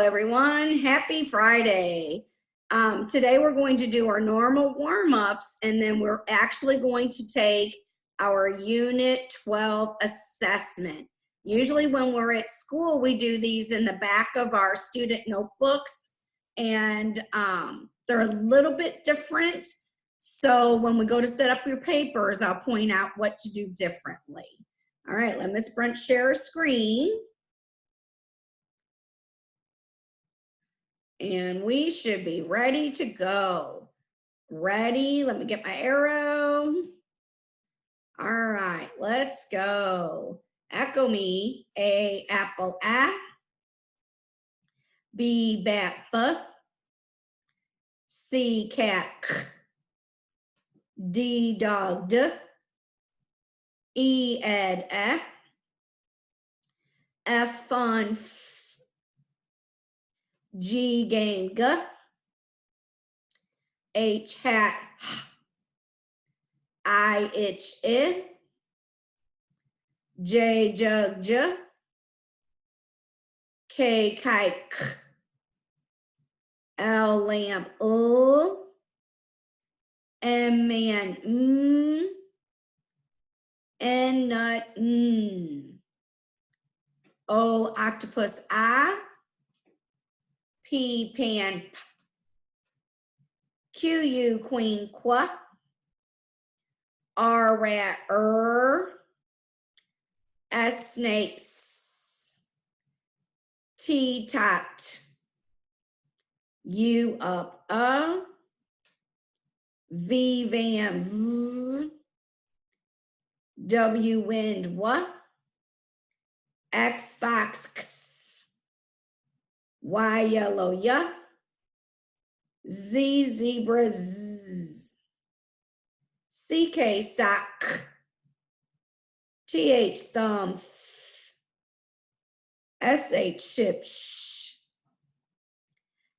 everyone. Happy Friday. Today we're going to do our normal warm-ups, and then we're actually going to take our Unit 12 assessment. Usually when we're at school, we do these in the back of our student notebooks, and they're a little bit different. So when we go to set up your papers, I'll point out what to do differently. All right, let Miss Brent share her screen. And we should be ready to go. Ready? Let me get my arrow. All right, let's go. Echo me. A, apple, A. B, bat, B. C, cat, K. D, dog, D. E, ed, E. F, fun, F. G, game, G. H, hat, H. I, itch, I. J, jug, J. K, kite, K. L, lamp, L. M, man, M. N, nut, N. O, octopus, I. P, pan, P. Q, U, queen, Qu. R, rat, S, snake, S. T, top, T. U, up, V, van, V. W, wind, W. X, box, X. Y, yellow, Y. Z, zebra, Z. CK, sock. TH, thumb. SH, ship, sh.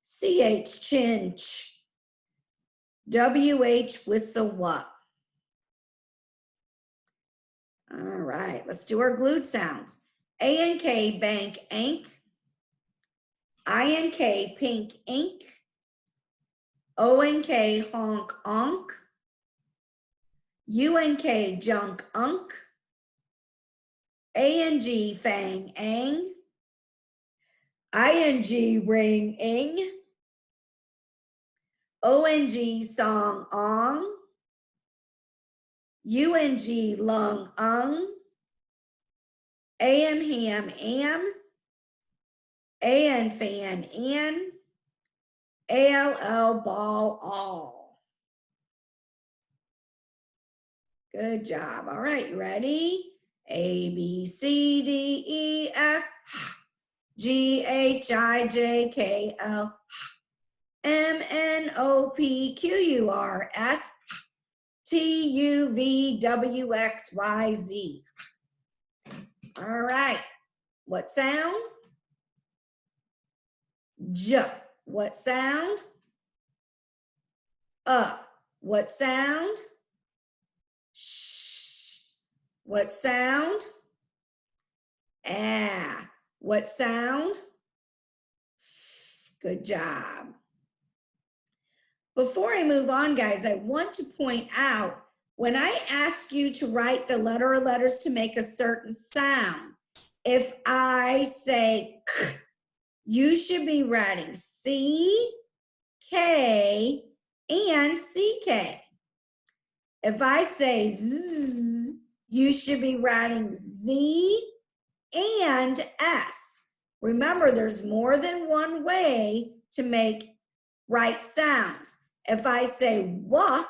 CH, chin, ch. WH, whistle, what. All right, let's do our glued sounds. A and K, bank, ank. I and K, pink, ink. O and K, honk, onk. U and K, junk, unk. A and G, fang, ang. I and G, ring, ing. O and G, song, ong. U and G, lung, ung. A and ham, am. A and fan, an. ALL, ball, all. Good job. All right, you ready? A, B, C, D, E, F, G, H, I, J, K, L, M, N, O, P, Q, U, R, S, T, U, V, W, X, Y, Z. All right. What sound? J. What sound? What sound? Sh. What sound? Ah. What sound? F. Good job. Before I move on, guys, I want to point out when I ask you to write the letter or letters to make a certain sound, if I say K, you should be writing C, K, and CK. If I say Z, you should be writing Z and S. Remember, there's more than one way to make right sounds. If I say W,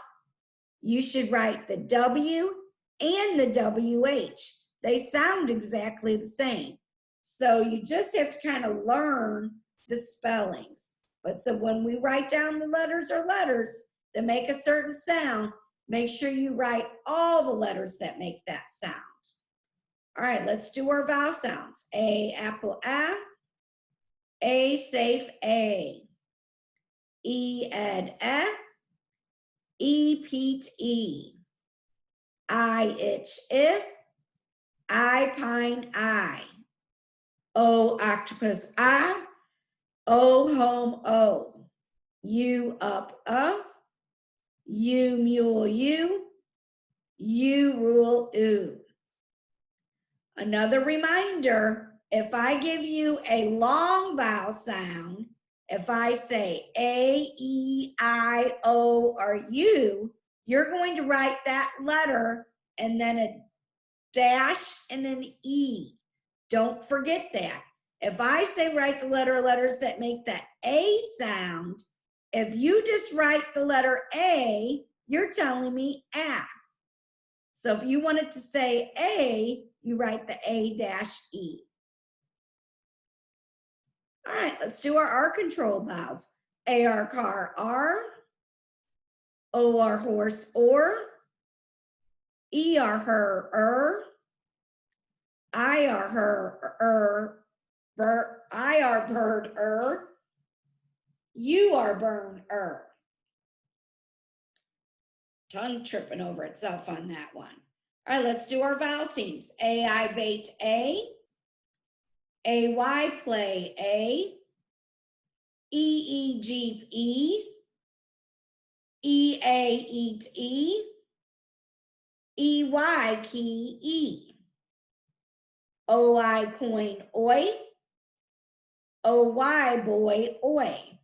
you should write the W and the WH. They sound exactly the same. So you just have to kind of learn the spellings. But so when we write down the letters or letters that make a certain sound, make sure you write all the letters that make that sound. All right, let's do our vowel sounds. A, apple, A, safe, A. E, ed, E, peat, E. I, itch, I, pine, I. O, octopus, O home O. U up U mule U rule oo. Another reminder, if I give you a long vowel sound, if I say A, E, I, O, or U, you're going to write that letter and then a dash and an E. Don't forget that. If I say write the letters that make the A sound, if you just write the letter A, you're telling me A. So if you wanted to say A, you write the A-E. All right, let's do our R control vowels. A-R car R, O-R horse or, E-R her I-R her I-R bird U-R burn Tongue tripping over itself on that one. All right, let's do our vowel teams. A-I bait A-Y play E-E jeep E-A eat E-Y key O-I coin oi O-Y boy oi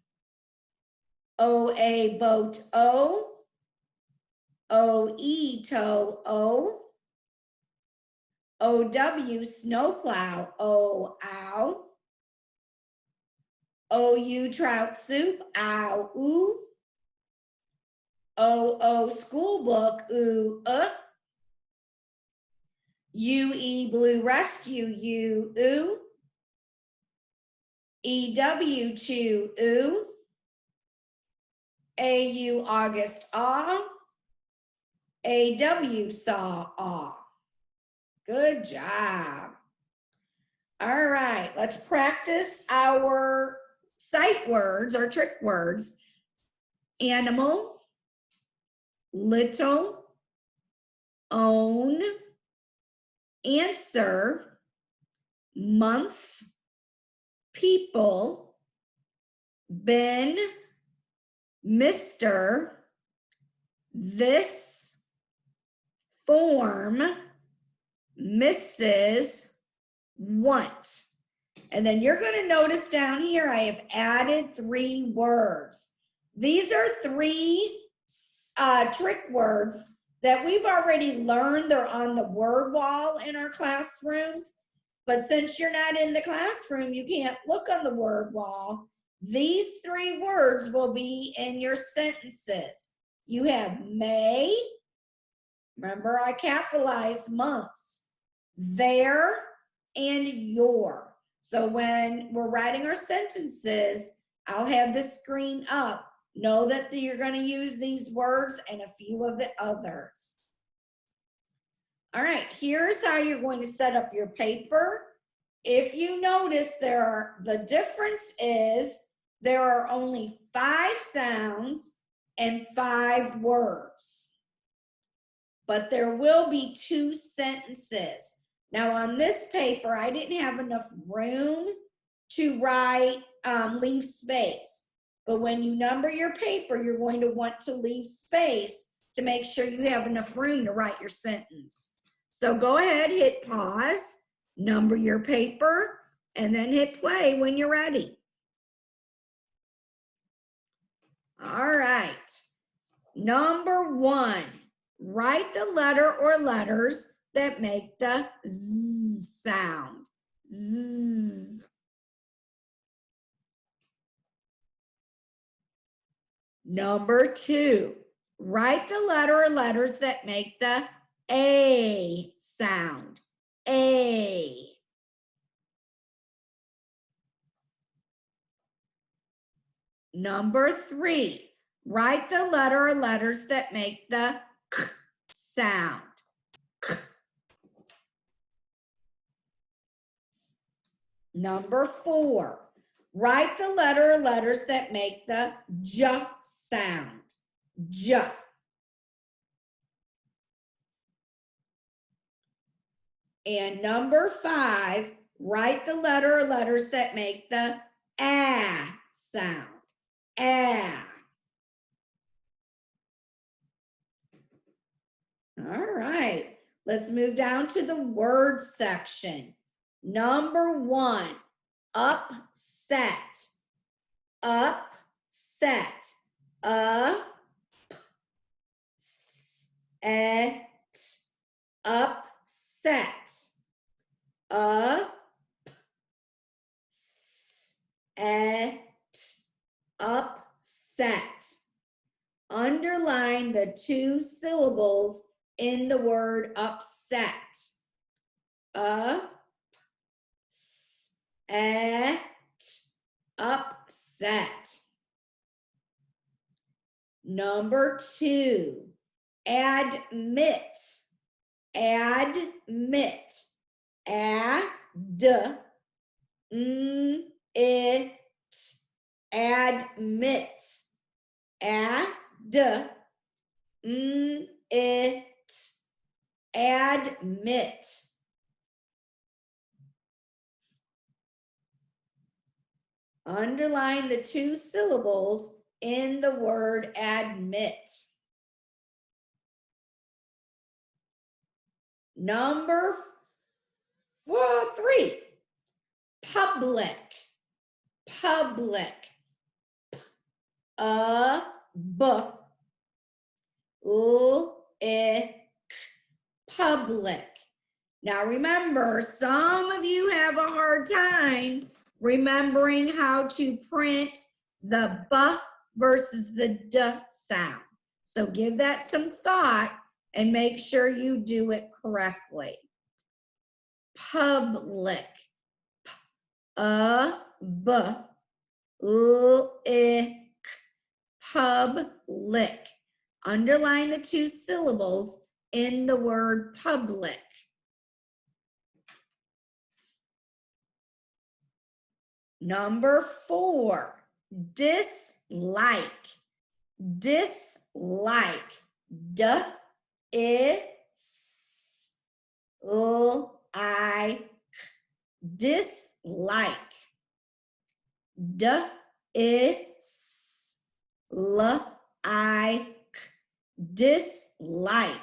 O-A boat O-E toe O-W snowplow ow O-U trout soup ow ooh O-O school book ooh U-E blue rescue you ooh E-W chew ooh A-U August A-W saw Good job. All right, let's practice our sight words or trick words. Animal, little, own, answer, month, people, been, Mr., this, form, Mrs., want. And then you're going to notice down here, I have added 3 words. These are 3 trick words that we've already learned. They're on the word wall in our classroom. But since you're not in the classroom, you can't look on the word wall. These 3 words will be in your sentences. You have may, remember I capitalized months, their, and your. So when we're writing our sentences, I'll have the screen up. Know that you're going to use these words and a few of the others. All right, here's how you're going to set up your paper. If you notice, the difference is there are only 5 sounds and 5 words, but there will be 2 sentences. Now on this paper, I didn't have enough room to write, leave space. But when you number your paper, you're going to want to leave space to make sure you have enough room to write your sentence. So go ahead, hit pause, number your paper, and then hit play when you're ready. All right. Number 1, write the letter or letters that make the Z sound. Z. Number 2, write the letter or letters that make the A sound. A. Number 3, write the letter or letters that make the K sound. K. Number 4, write the letter or letters that make the J sound. J. And number 5, write the letter or letters that make the ah sound. Ah. All right, let's move down to the word section. Number 1, upset. Upset. Upset. Upset. Underline the 2 syllables in the word upset. Upset. Number 2, admit. Admit. It. Admit. It. Admit. Underline the 2 syllables in the word admit. Number 3, public. Public. Public. Now remember, some of you have a hard time remembering how to print the b versus the d sound. So give that some thought and make sure you do it correctly. Public. Public. Underline the 2 syllables in the word public. Number 4, dislike. Dislike. Dislike. Dislike.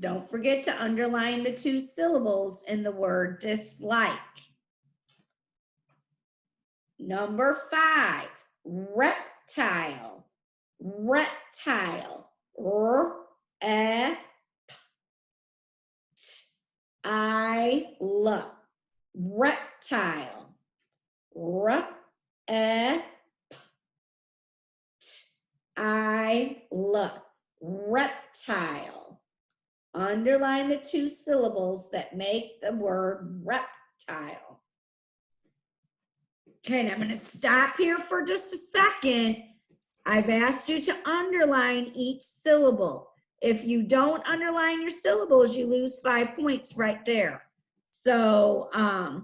Don't forget to underline the 2 syllables in the word dislike. Number 5, reptile. Reptile. Reptile. Reptile. Underline the 2 syllables that make the word reptile. Okay, and I'm going to stop here for just a second. I've asked you to underline each syllable. If you don't underline your syllables, you lose 5 points right there. So I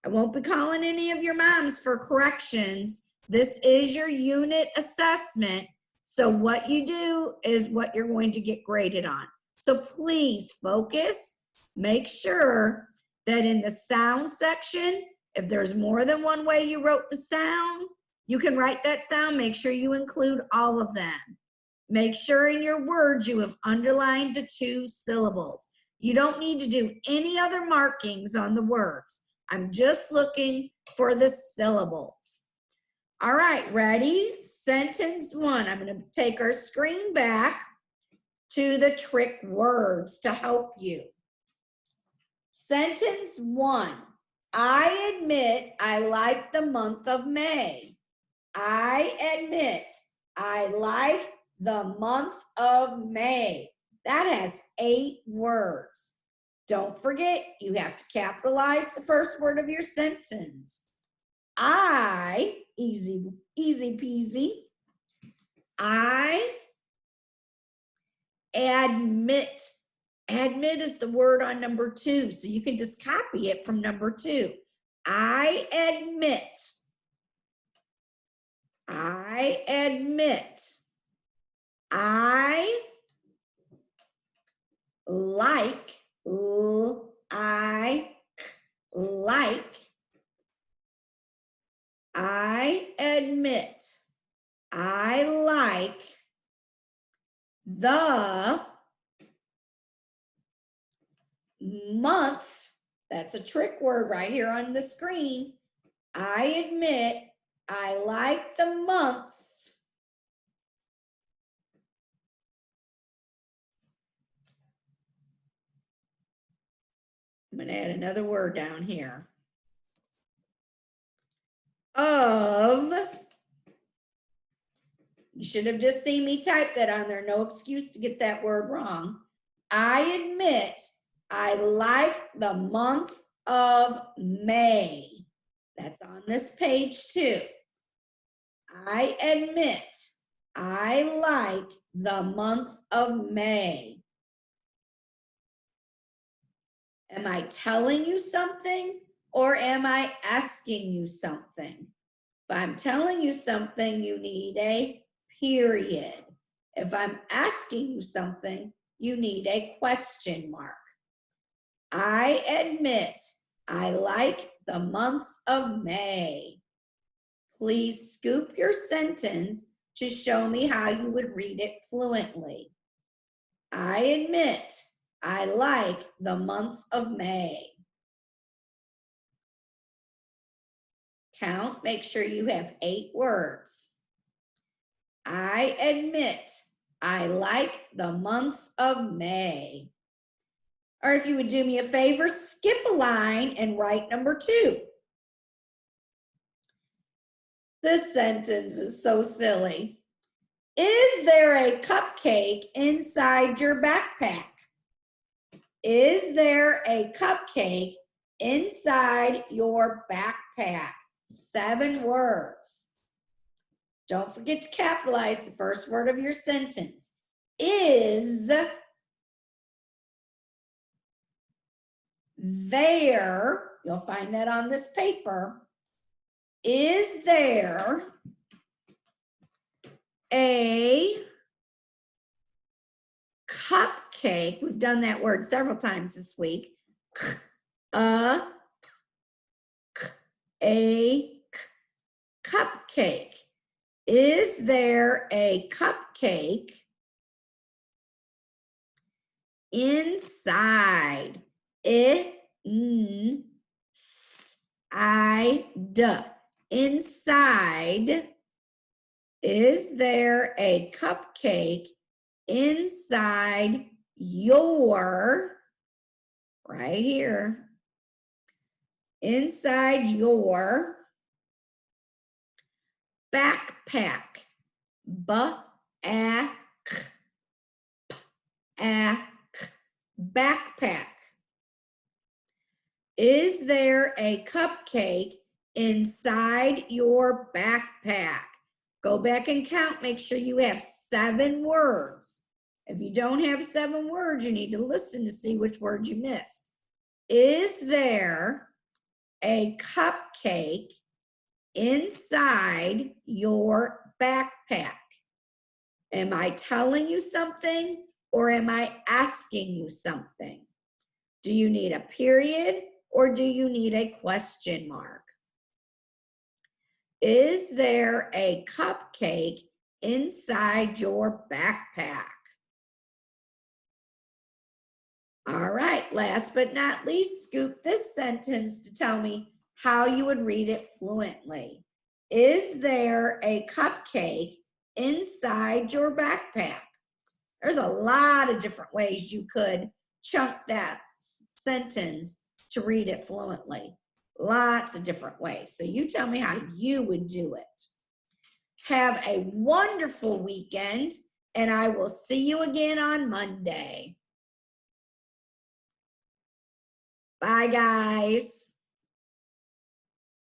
won't be calling any of your moms for corrections. This is your unit assessment. So what you do is what you're going to get graded on. So please focus, make sure that in the sound section, if there's more than one way you wrote the sound, you can write that sound. Make sure you include all of them. Make sure in your words you have underlined the 2 syllables. You don't need to do any other markings on the words. I'm just looking for the syllables. All right, ready? Sentence 1. I'm going to take our screen back to the trick words to help you. Sentence 1. I admit I like the month of May. I admit I like the month of May. That has 8 words. Don't forget, you have to capitalize the first word of your sentence. I, easy peasy. I admit. Admit is the word on number 2, so you can just copy it from number 2. I admit. I admit. I like. I the month, that's a trick word right here on the screen. I admit I like the month I'm going to add another word down here. Of, you should have just seen me type that on there. No excuse to get that word wrong. I admit I like the month of May. That's on this page too. I admit I like the month of May. Am I telling you something or am I asking you something? If I'm telling you something, you need a period. If I'm asking you something, you need a question mark. I admit I like the month of May. Please scoop your sentence to show me how you would read it fluently. I admit I like the month of May. Count, make sure you have 8 words. I admit I like the month of May. Or if you would do me a favor, skip a line and write number 2. This sentence is so silly. Is there a cupcake inside your backpack? Is there a cupcake inside your backpack? 7 words. Don't forget to capitalize the first word of your sentence. Is there, you'll find that on this paper, is there a cupcake? We've done that word several times this week. A cupcake. Is there a cupcake inside? Inside. Is there a cupcake inside your, right here, inside your backpack? Backpack. Is there a cupcake inside your backpack? Go back and count. Make sure you have 7 words. If you don't have 7 words, you need to listen to see which word you missed. Is there a cupcake inside your backpack? Am I telling you something or am I asking you something? Do you need a period or do you need a question mark? Is there a cupcake inside your backpack? All right, last but not least, scoop this sentence to tell me how you would read it fluently. Is there a cupcake inside your backpack? There's a lot of different ways you could chunk that sentence to read it fluently. Lots of different ways. So you tell me how you would do it. Have a wonderful weekend, and I will see you again on Monday. Bye, guys.